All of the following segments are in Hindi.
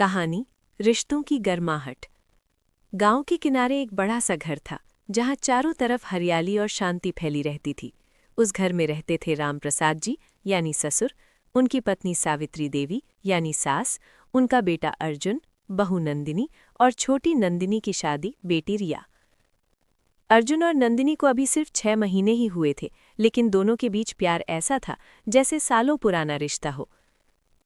कहानी रिश्तों की गर्माहट। गांव के किनारे एक बड़ा सा घर था जहां चारों तरफ हरियाली और शांति फैली रहती थी। उस घर में रहते थे रामप्रसाद जी यानी ससुर, उनकी पत्नी सावित्री देवी यानी सास, उनका बेटा अर्जुन, बहू नंदिनी और छोटी नंदिनी की शादी बेटी रिया। अर्जुन और नंदिनी को अभी सिर्फ 6 महीने ही हुए थे, लेकिन दोनों के बीच प्यार ऐसा था जैसे सालों पुराना रिश्ता हो।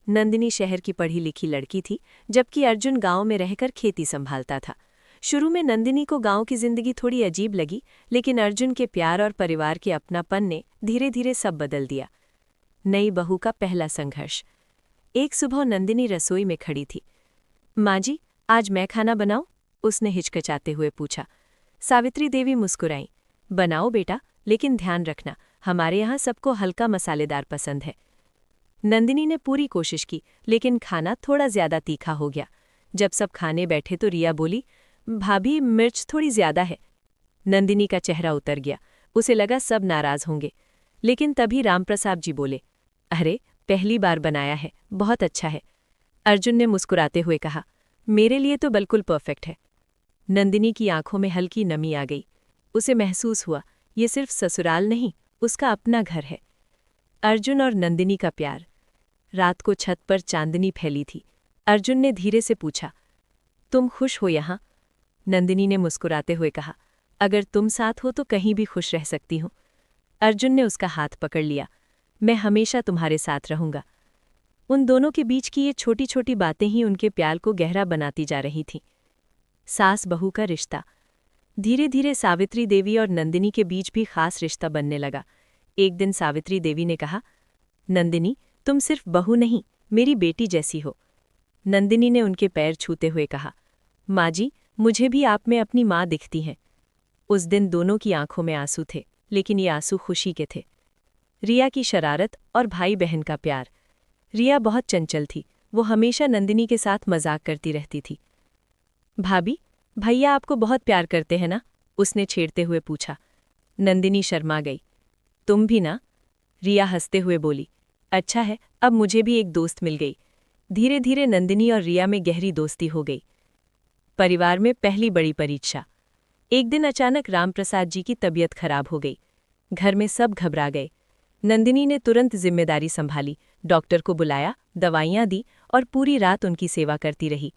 नंदिनी शहर की पढ़ी लिखी लड़की थी, जबकि अर्जुन गांव में रहकर खेती संभालता था। शुरू में नंदिनी को गांव की जिंदगी थोड़ी अजीब लगी, लेकिन अर्जुन के प्यार और परिवार के अपनापन ने धीरे धीरे सब बदल दिया। नई बहू का पहला संघर्ष। एक सुबह नंदिनी रसोई में खड़ी थी। माँ जी, आज मैं खाना बनाऊं? उसने हिचकिचाते हुए पूछा। सावित्री देवी मुस्कुराई। बनाओ बेटा, लेकिन ध्यान रखना, हमारे यहाँ सबको हल्का मसालेदार पसंद है। नंदिनी ने पूरी कोशिश की, लेकिन खाना थोड़ा ज्यादा तीखा हो गया। जब सब खाने बैठे तो रिया बोली, भाभी मिर्च थोड़ी ज्यादा है। नंदिनी का चेहरा उतर गया, उसे लगा सब नाराज होंगे। लेकिन तभी रामप्रसाद जी बोले, अरे पहली बार बनाया है, बहुत अच्छा है। अर्जुन ने मुस्कुराते हुए कहा, मेरे लिए तो बिल्कुल परफेक्ट है। नंदिनी की आंखों में हल्की नमी आ गई। उसे महसूस हुआ, ये सिर्फ ससुराल नहीं, उसका अपना घर है। अर्जुन और नंदिनी का प्यार। रात को छत पर चांदनी फैली थी। अर्जुन ने धीरे से पूछा, तुम खुश हो यहाँ? नंदिनी ने मुस्कुराते हुए कहा, अगर तुम साथ हो तो कहीं भी खुश रह सकती हूँ। अर्जुन ने उसका हाथ पकड़ लिया, मैं हमेशा तुम्हारे साथ रहूंगा। उन दोनों के बीच की ये छोटी छोटी बातें ही उनके प्यार को गहरा बनाती जा रही थीं। सास बहू का रिश्ता। धीरे धीरे सावित्री देवी और नंदिनी के बीच भी खास रिश्ता बनने लगा। एक दिन सावित्री देवी ने कहा, नंदिनी, तुम सिर्फ बहू नहीं, मेरी बेटी जैसी हो। नंदिनी ने उनके पैर छूते हुए कहा, माँ जी, मुझे भी आप में अपनी माँ दिखती हैं। उस दिन दोनों की आंखों में आंसू थे, लेकिन ये आंसू खुशी के थे। रिया की शरारत और भाई बहन का प्यार। रिया बहुत चंचल थी, वो हमेशा नंदिनी के साथ मजाक करती रहती थी। भाभी, भैया आपको बहुत प्यार करते हैं ना? उसने छेड़ते हुए पूछा। नंदिनी शर्मा गई। तुम भी ना? रिया हंसते हुए बोली, अच्छा है, अब मुझे भी एक दोस्त मिल गई। धीरे धीरे नंदिनी और रिया में गहरी दोस्ती हो गई। परिवार में पहली बड़ी परीक्षा। एक दिन अचानक रामप्रसाद जी की तबीयत खराब हो गई। घर में सब घबरा गए। नंदिनी ने तुरंत जिम्मेदारी संभाली, डॉक्टर को बुलाया, दवाइयां दी और पूरी रात उनकी सेवा करती रही।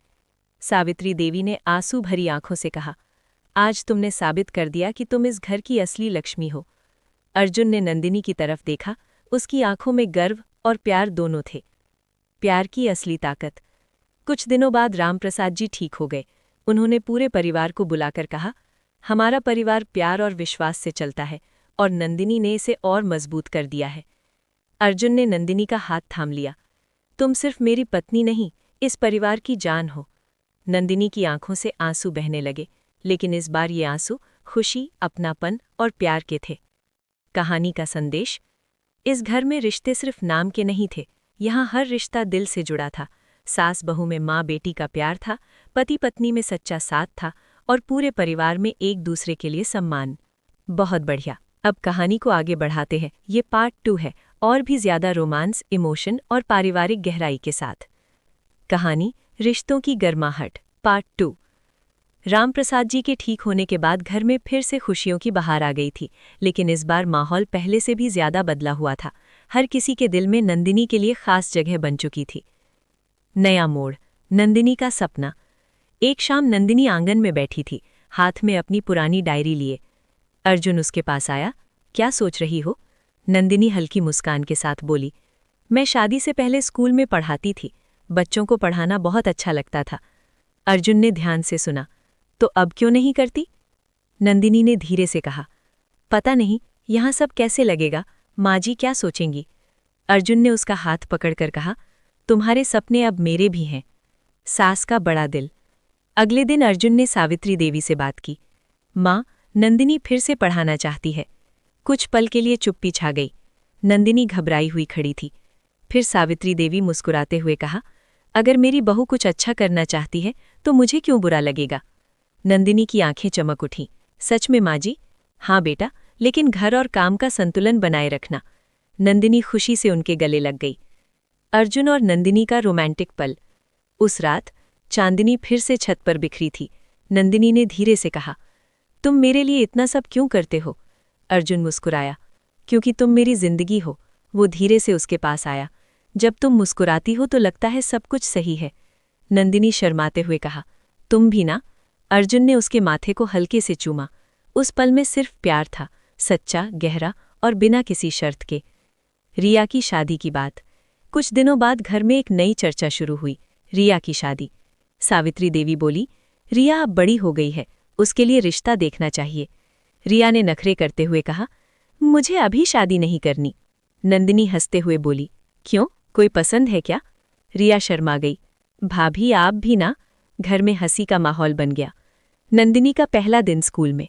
सावित्री देवी ने आंसू भरी आंखों से कहा, आज तुमने साबित कर दिया कि तुम इस घर की असली लक्ष्मी हो। अर्जुन ने नंदिनी की तरफ देखा, उसकी आंखों में गर्व और प्यार दोनों थे। प्यार की असली ताकत। कुछ दिनों बाद रामप्रसाद जी ठीक हो गए। उन्होंने पूरे परिवार को बुलाकर कहा, हमारा परिवार प्यार और विश्वास से चलता है और नंदिनी ने इसे और मजबूत कर दिया है। अर्जुन ने नंदिनी का हाथ थाम लिया, तुम सिर्फ मेरी पत्नी नहीं, इस परिवार की जान हो। नंदिनी की आंखों से आंसू बहने लगे, लेकिन इस बार ये आंसू खुशी, अपनापन और प्यार के थे। कहानी का संदेश। इस घर में रिश्ते सिर्फ नाम के नहीं थे, यहाँ हर रिश्ता दिल से जुड़ा था। सास बहू में माँ बेटी का प्यार था, पति पत्नी में सच्चा साथ था और पूरे परिवार में एक दूसरे के लिए सम्मान। बहुत बढ़िया, अब कहानी को आगे बढ़ाते हैं। ये पार्ट 2 है, और भी ज्यादा रोमांस, इमोशन और पारिवारिक गहराई के साथ। कहानी रिश्तों की गर्माहट पार्ट 2। रामप्रसाद जी के ठीक होने के बाद घर में फिर से खुशियों की बहार आ गई थी, लेकिन इस बार माहौल पहले से भी ज्यादा बदला हुआ था। हर किसी के दिल में नंदिनी के लिए खास जगह बन चुकी थी। नया मोड़। नंदिनी का सपना। एक शाम नंदिनी आंगन में बैठी थी, हाथ में अपनी पुरानी डायरी लिए। अर्जुन उसके पास आया। क्या सोच रही हो? नंदिनी हल्की मुस्कान के साथ बोली, मैं शादी से पहले स्कूल में पढ़ाती थी, बच्चों को पढ़ाना बहुत अच्छा लगता था। अर्जुन ने ध्यान से सुना, तो अब क्यों नहीं करती? नंदिनी ने धीरे से कहा, पता नहीं, यहाँ सब कैसे लगेगा, माँ जी क्या सोचेंगी? अर्जुन ने उसका हाथ पकड़कर कहा, तुम्हारे सपने अब मेरे भी हैं। सास का बड़ा दिल। अगले दिन अर्जुन ने सावित्री देवी से बात की, माँ, नंदिनी फिर से पढ़ाना चाहती है। कुछ पल के लिए चुप्पी छा गई। नंदिनी घबराई हुई खड़ी थी। फिर सावित्री देवी मुस्कुराते हुए कहा, अगर मेरी बहू कुछ अच्छा करना चाहती है तो मुझे क्यों बुरा लगेगा? नंदिनी की आंखें चमक उठीं। सच में माँ जी? हाँ बेटा, लेकिन घर और काम का संतुलन बनाए रखना। नंदिनी खुशी से उनके गले लग गई। अर्जुन और नंदिनी का रोमांटिक पल। उस रात चांदनी फिर से छत पर बिखरी थी। नंदिनी ने धीरे से कहा, तुम मेरे लिए इतना सब क्यों करते हो? अर्जुन मुस्कुराया, क्योंकि तुम मेरी जिंदगी हो। वो धीरे से उसके पास आया। जब तुम मुस्कुराती हो तो लगता है सब कुछ सही है। नंदिनी शर्माते हुए कहा, तुम भी ना? अर्जुन ने उसके माथे को हल्के से चूमा। उस पल में सिर्फ प्यार था, सच्चा, गहरा और बिना किसी शर्त के। रिया की शादी की बात। कुछ दिनों बाद घर में एक नई चर्चा शुरू हुई, रिया की शादी। सावित्री देवी बोली, रिया अब बड़ी हो गई है, उसके लिए रिश्ता देखना चाहिए। रिया ने नखरे करते हुए कहा, मुझे अभी शादी नहीं करनी। नंदिनी हंसते हुए बोली, क्यों, कोई पसंद है क्या? रिया शर्मा गई। भाभी आप भी ना? घर में हंसी का माहौल बन गया। नंदिनी का पहला दिन स्कूल में।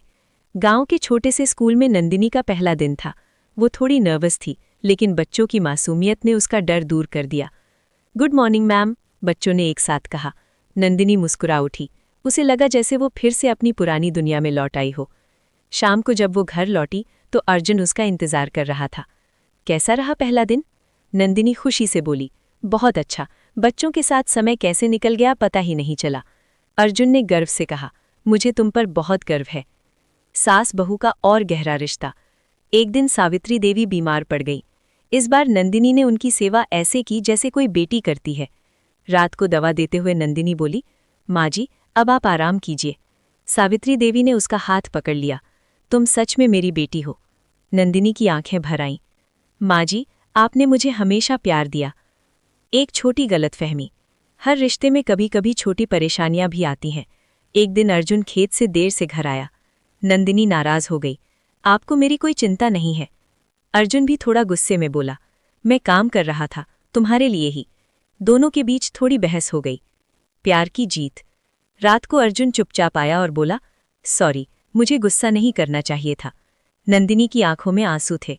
गांव के छोटे से स्कूल में नंदिनी का पहला दिन था। वो थोड़ी नर्वस थी, लेकिन बच्चों की मासूमियत ने उसका डर दूर कर दिया। गुड मॉर्निंग मैम, बच्चों ने एक साथ कहा। नंदिनी मुस्कुरा उठी। उसे लगा जैसे वो फिर से अपनी पुरानी दुनिया में लौट आई हो। शाम को जब वो घर लौटी तो अर्जुन उसका इंतजार कर रहा था। कैसा रहा पहला दिन? नंदिनी खुशी से बोली, बहुत अच्छा। बच्चों के साथ समय कैसे निकल गया पता ही नहीं चला। अर्जुन ने गर्व से कहा, मुझे तुम पर बहुत गर्व है। सास बहू का और गहरा रिश्ता। एक दिन सावित्री देवी बीमार पड़ गई। इस बार नंदिनी ने उनकी सेवा ऐसे की जैसे कोई बेटी करती है। रात को दवा देते हुए नंदिनी बोली, माँ जी, अब आप आराम कीजिए। सावित्री देवी ने उसका हाथ पकड़ लिया। तुम सच में मेरी बेटी हो। नंदिनी की आंखें भर आईं। माँ जी, आपने मुझे हमेशा प्यार दिया। एक छोटी गलतफहमी। हर रिश्ते में कभी कभी छोटी परेशानियां भी आती हैं। एक दिन अर्जुन खेत से देर से घर आया। नंदिनी नाराज हो गई, आपको मेरी कोई चिंता नहीं है? अर्जुन भी थोड़ा गुस्से में बोला, मैं काम कर रहा था, तुम्हारे लिए ही। दोनों के बीच थोड़ी बहस हो गई। प्यार की जीत। रात को अर्जुन चुपचाप आया और बोला, सॉरी, मुझे गुस्सा नहीं करना चाहिए था। नंदिनी की आंखों में आंसू थे।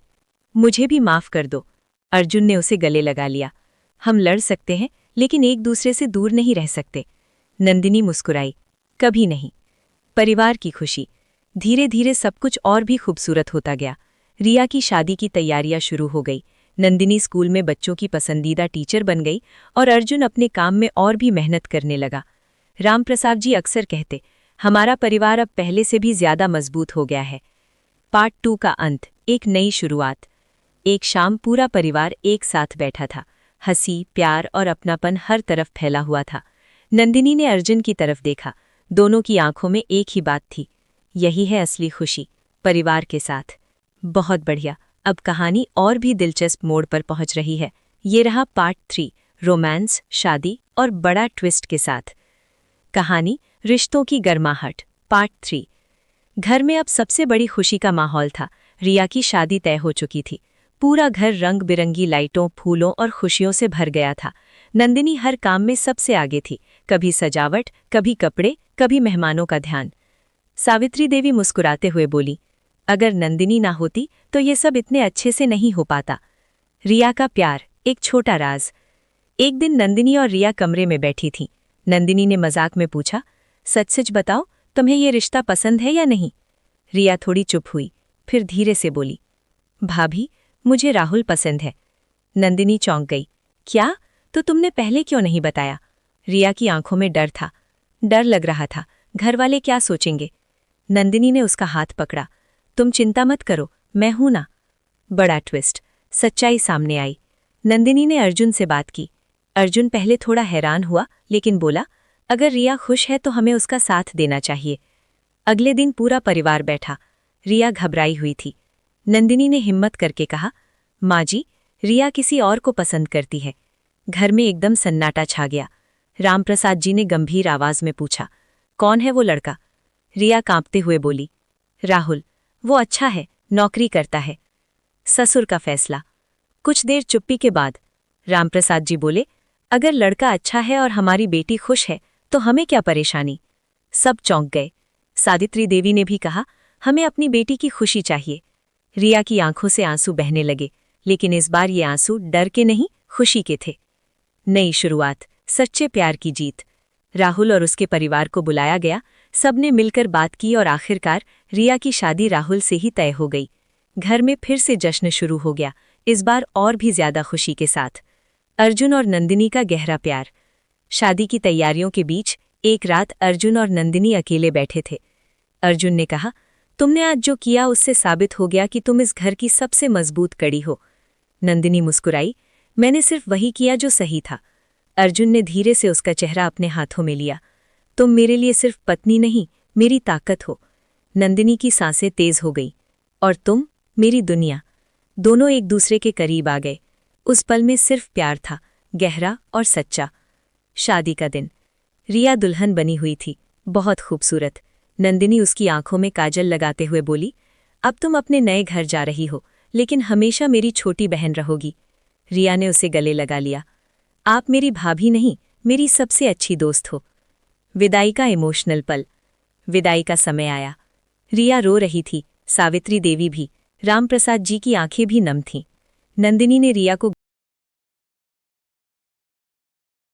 मुझे भी माफ कर दो। अर्जुन ने उसे गले लगा लिया। हम लड़ सकते हैं, लेकिन एक दूसरे से दूर नहीं रह सकते। नंदिनी मुस्कुराई, कभी नहीं। परिवार की खुशी। धीरे धीरे सब कुछ और भी खूबसूरत होता गया। रिया की शादी की तैयारियां शुरू हो गई। नंदिनी स्कूल में बच्चों की पसंदीदा टीचर बन गई और अर्जुन अपने काम में और भी मेहनत करने लगा। रामप्रसाद जी अक्सर कहते, हमारा परिवार अब पहले से भी ज्यादा मजबूत हो गया है। पार्ट 2 का अंत, एक नई शुरुआत। एक शाम पूरा परिवार एक साथ बैठा था। हंसी, प्यार और अपनापन हर तरफ फैला हुआ था। नंदिनी ने अर्जुन की तरफ देखा। दोनों की आंखों में एक ही बात थी, यही है असली खुशी, परिवार के साथ। बहुत बढ़िया। अब कहानी और भी दिलचस्प मोड़ पर पहुंच रही है। ये रहा पार्ट 3, रोमांस, शादी और बड़ा ट्विस्ट के साथ। कहानी रिश्तों की गर्माहट, पार्ट 3। घर में अब सबसे बड़ी खुशी का माहौल था। रिया की शादी तय हो चुकी थी। पूरा घर रंग बिरंगी लाइटों, फूलों और खुशियों से भर गया था। नंदिनी हर काम में सबसे आगे थी, कभी सजावट, कभी कपड़े, कभी मेहमानों का ध्यान। सावित्री देवी मुस्कुराते हुए बोली, अगर नंदिनी ना होती तो ये सब इतने अच्छे से नहीं हो पाता। रिया का प्यार, एक छोटा राज। एक दिन नंदिनी और रिया कमरे में बैठी थीं। नंदिनी ने मजाक में पूछा, सच सच बताओ, तुम्हें ये रिश्ता पसंद है या नहीं? रिया थोड़ी चुप हुई, फिर धीरे से बोली, भाभी, मुझे राहुल पसंद है। नंदिनी चौंक गई, क्या? तो तुमने पहले क्यों नहीं बताया? रिया की आंखों में डर था। डर लग रहा था, घर वाले क्या सोचेंगे। नंदिनी ने उसका हाथ पकड़ा, तुम चिंता मत करो, मैं हूं ना। बड़ा ट्विस्ट, सच्चाई सामने आई। नंदिनी ने अर्जुन से बात की। अर्जुन पहले थोड़ा हैरान हुआ, लेकिन बोला, अगर रिया खुश है तो हमें उसका साथ देना चाहिए। अगले दिन पूरा परिवार बैठा। रिया घबराई हुई थी। नंदिनी ने हिम्मत करके कहा, माँ जी, रिया किसी और को पसंद करती है। घर में एकदम सन्नाटा छा गया। रामप्रसाद जी ने गंभीर आवाज में पूछा, कौन है वो लड़का? रिया कांपते हुए बोली, राहुल, वो अच्छा है, नौकरी करता है। ससुर का फैसला। कुछ देर चुप्पी के बाद रामप्रसाद जी बोले, अगर लड़का अच्छा है और हमारी बेटी खुश है तो हमें क्या परेशानी? सब चौंक गए। सावित्री देवी ने भी कहा, हमें अपनी बेटी की खुशी चाहिए। रिया की आंखों से आंसू बहने लगे, लेकिन इस बार ये आंसू डर के नहीं, खुशी के थे। नई शुरुआत, सच्चे प्यार की जीत। राहुल और उसके परिवार को बुलाया गया। सबने मिलकर बात की और आखिरकार रिया की शादी राहुल से ही तय हो गई। घर में फिर से जश्न शुरू हो गया, इस बार और भी ज्यादा खुशी के साथ। अर्जुन और नंदिनी का गहरा प्यार। शादी की तैयारियों के बीच एक रात अर्जुन और नंदिनी अकेले बैठे थे। अर्जुन ने कहा, तुमने आज जो किया उससे साबित हो गया कि तुम इस घर की सबसे मजबूत कड़ी हो। नंदिनी मुस्कुराई, मैंने सिर्फ वही किया जो सही था। अर्जुन ने धीरे से उसका चेहरा अपने हाथों में लिया। तुम मेरे लिए सिर्फ पत्नी नहीं, मेरी ताकत हो। नंदिनी की सांसें तेज हो गई। और तुम, मेरी दुनिया। दोनों एक दूसरे के करीब आ गए। उस पल में सिर्फ प्यार था, गहरा और सच्चा। शादी का दिन। रिया दुल्हन बनी हुई थी, बहुत खूबसूरत। नंदिनी उसकी आंखों में काजल लगाते हुए बोली, अब तुम अपने नए घर जा रही हो, लेकिन हमेशा मेरी छोटी बहन रहोगी। रिया ने उसे गले लगा लिया। आप मेरी भाभी नहीं, मेरी सबसे अच्छी दोस्त हो। विदाई का इमोशनल पल। विदाई का समय आया। रिया रो रही थी, सावित्री देवी भी, रामप्रसाद जी की आंखें भी नम थीं। नंदिनी ने रिया को